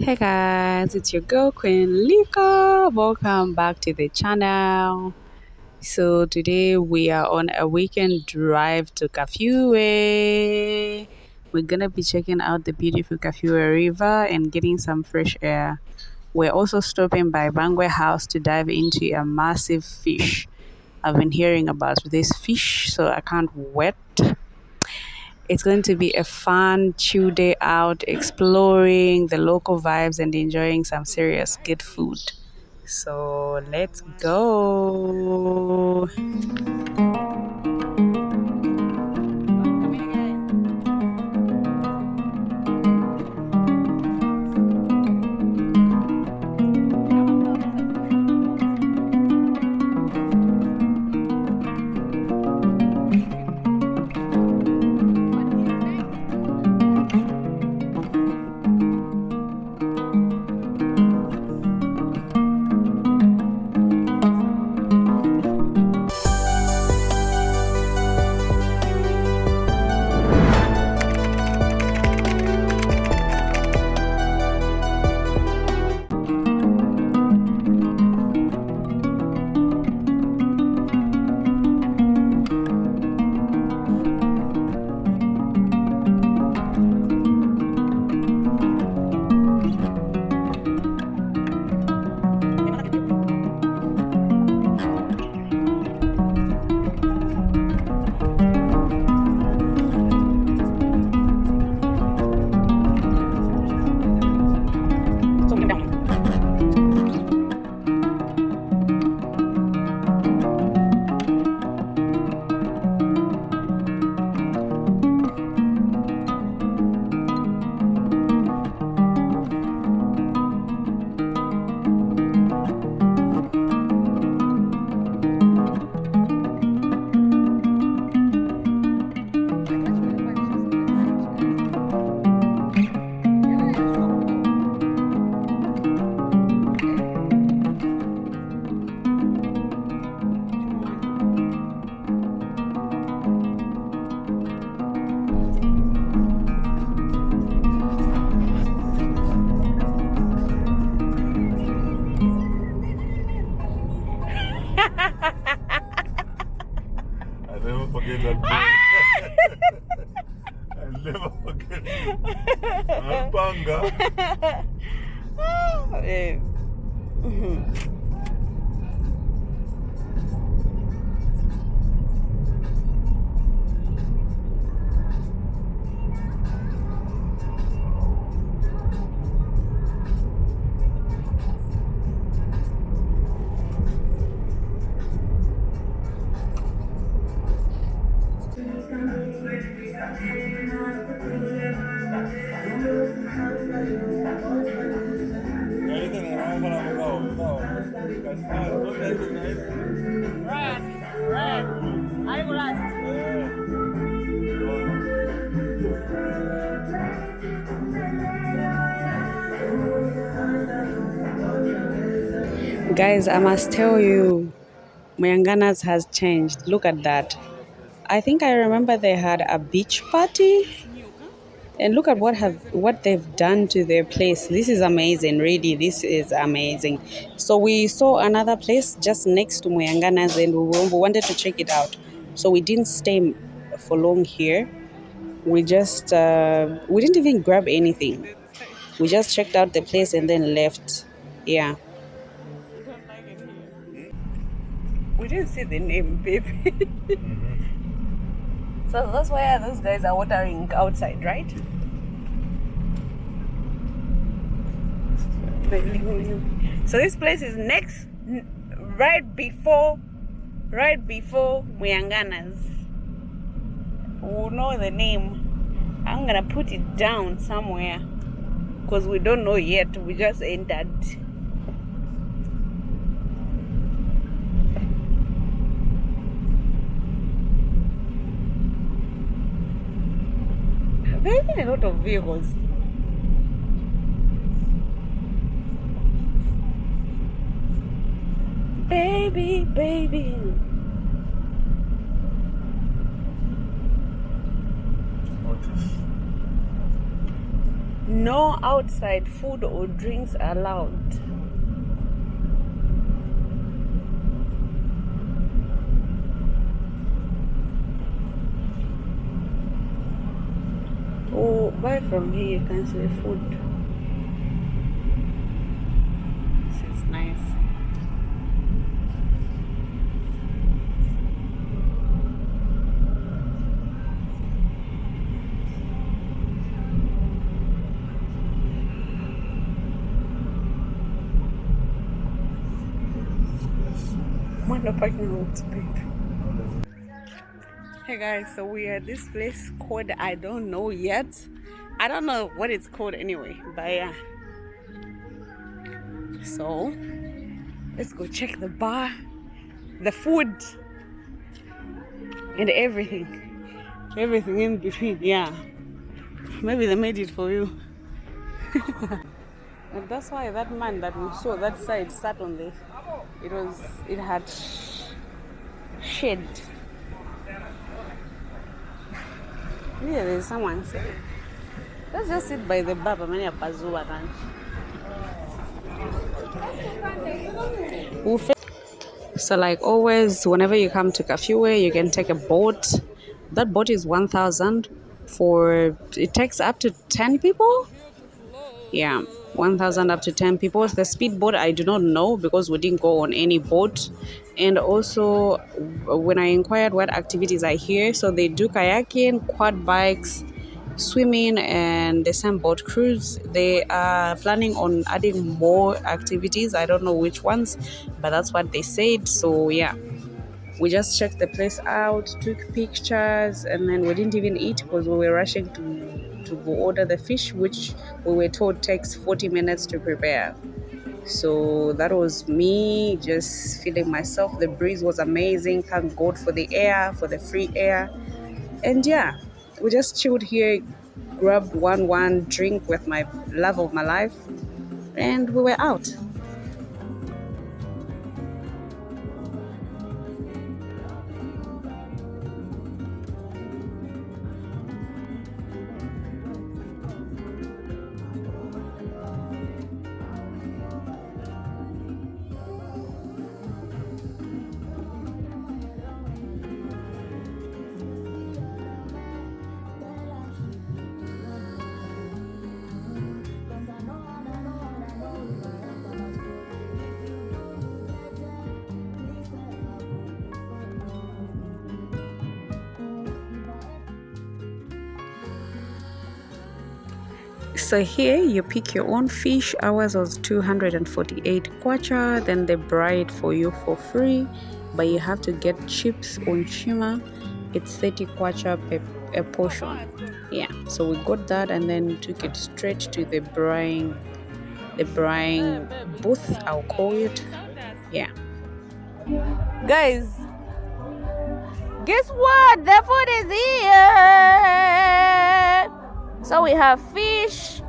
Hey guys, it's your girl Queen Lika. Welcome back to the channel. So today we are on a weekend drive to Kafue. We're gonna be checking out the beautiful Kafue River and getting some fresh air. We're also stopping by Bangwe House to dive into a massive fish. I've been hearing about this fish, so I can't wait. It's going to be a fun, chill day out, exploring the local vibes and enjoying some serious good food. So let's go. I never forget that day. I never forget it. Banga. Guys, I must tell you, Mayangana's has changed. Look at that. I think I remember they had a beach party. And look at what they've done to their place. This is amazing, really. This is amazing. So we saw another place just next to Muyangana's and we wanted to check it out. So we didn't stay for long here. We just we didn't even grab anything. We just checked out the place and then left. Yeah. We didn't see the name, baby. So that's why those guys are watering outside, right? So this place is next, right before Muyangana's. We'll know the name. I'm gonna put it down somewhere because we don't know yet. We just entered. There's been a lot of vehicles. Baby, baby. no outside food or drinks allowed. Oh, buy from here, you can see the food. This is nice. Wonder parking lot's big. Hey guys, so we are at this place called, I don't know yet. I don't know what it's called anyway, but yeah. So let's go check the bar, the food, and everything in between. Yeah, maybe they made it for you. And that's why that man that we saw that side sat on the, it had shade. Yeah, there's someone sitting. Let's just sit by the bar. So like always, whenever you come to Kafue, you can take a boat. That boat is 1,000 for, it takes up to 10 people. Yeah, 1,000 up to 10 people. The speedboat, I do not know because we didn't go on any boat. And also, when I inquired what activities are here, so they do kayaking, quad bikes, swimming, and the same boat cruise. They are planning on adding more activities. I don't know which ones, but that's what they said. So yeah, we just checked the place out, took pictures, and then we didn't even eat because we were rushing to go order the fish, which we were told takes 40 minutes to prepare. So that was me just feeling myself. The breeze was amazing. Thank God for the air, for the free air. And yeah, we just chilled here, grabbed one drink with my love of my life, and we were out. So here you pick your own fish. Ours was 248 kwacha. Then they bride for you for free, but you have to get chips on shima. It's 30 kwacha per portion. Yeah, so we got that and then took it straight to the brine booth, I'll call it. Yeah, guys, guess what? The food is here. So we have fish,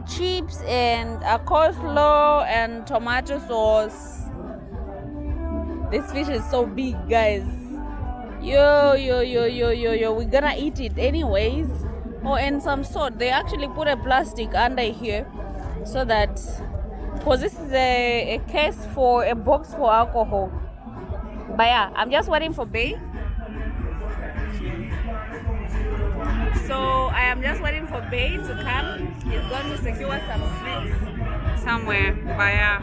chips, and a coleslaw and tomato sauce. This fish is so big, guys. Yo, we're gonna eat it anyways. Oh, and some salt. They actually put a plastic under here so that, because this is a case for a box for alcohol. But yeah, I'm just waiting for Bay. So I am just waiting for Bay to come. He's going to secure some drinks somewhere. But yeah.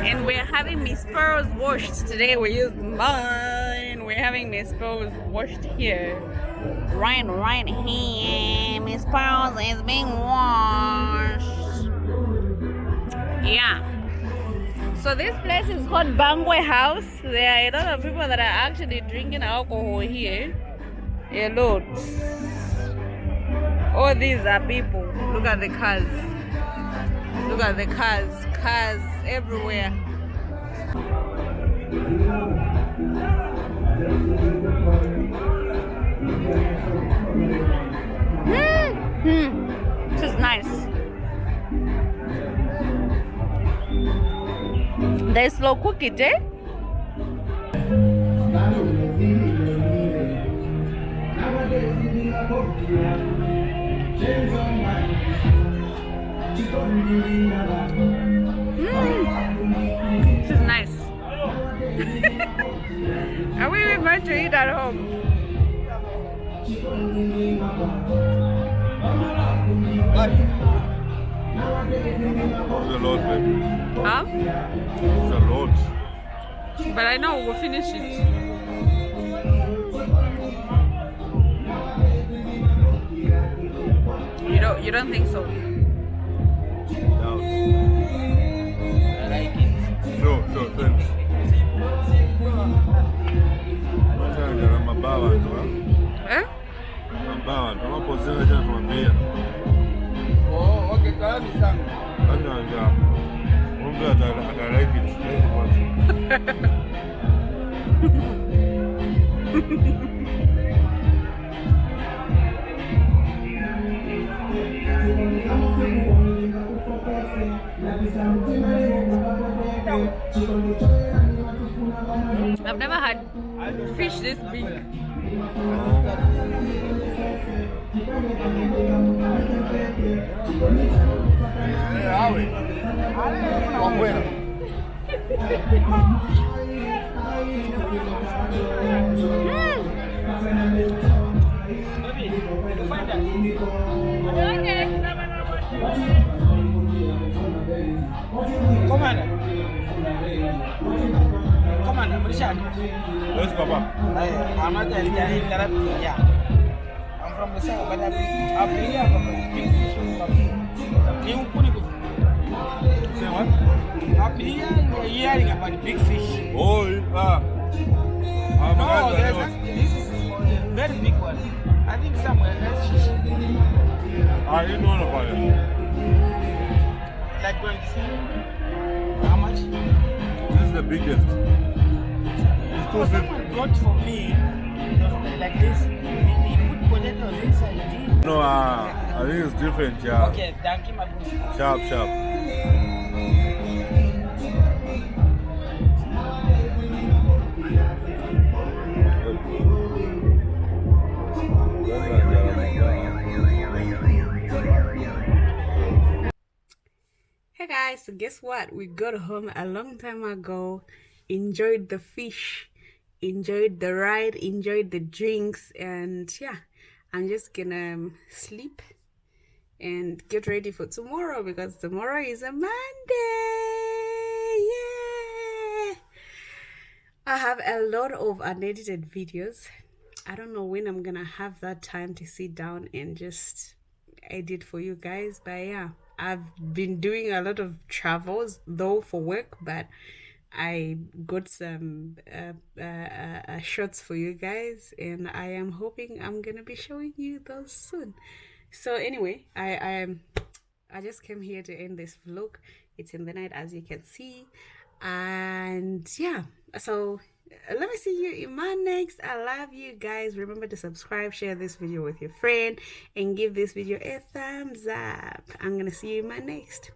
And we're having Miss Pearls washed today. We used mine. We're having Miss Pearls washed here. Right here. Miss Pearls is being washed. Yeah. So this place is called Bangwe House. There are a lot of people that are actually drinking alcohol here. A lot. All these are people. Look at the cars. Look at the cars. Cars everywhere. This is nice. They slow cook it, eh? This is nice. Are we even going to eat at home? It's a lot, baby. Huh? It's a lot. But I know we'll finish it. You don't think so? Doubt. I like it. Sure, thanks. Eh? Oh, okay, kaya misang. I like it. I've never had fish this big. Commander, Marishan. Yes, Papa. I'm not going to interrupt you. Yeah. I'm from the south, but I've been here about big fish. You put it. Say what? I've been hearing about big fish. Oh, No, this is a very big one. I think somewhere that's fish. I didn't know about it. Like what? How much? This is the biggest. It's So someone got for me like this. He put potatoes inside. No, I think it's different, yeah. Okay, thank you, my boy. Sharp. Hey guys, so guess what? We got home a long time ago, enjoyed the fish, enjoyed the ride, enjoyed the drinks, and yeah, I'm just gonna sleep and get ready for tomorrow because tomorrow is a Monday. Yeah! I have a lot of unedited videos. I don't know when I'm gonna have that time to sit down and just edit for you guys, but yeah, I've been doing a lot of travels though for work, but I got some shots for you guys, and I am hoping I'm gonna be showing you those soon. So anyway, I just came here to end this vlog. It's in the night, as you can see, and yeah, so let me see you in my next. I love you guys. Remember to subscribe, share this video with your friend, and give this video a thumbs up. I'm gonna see you in my next.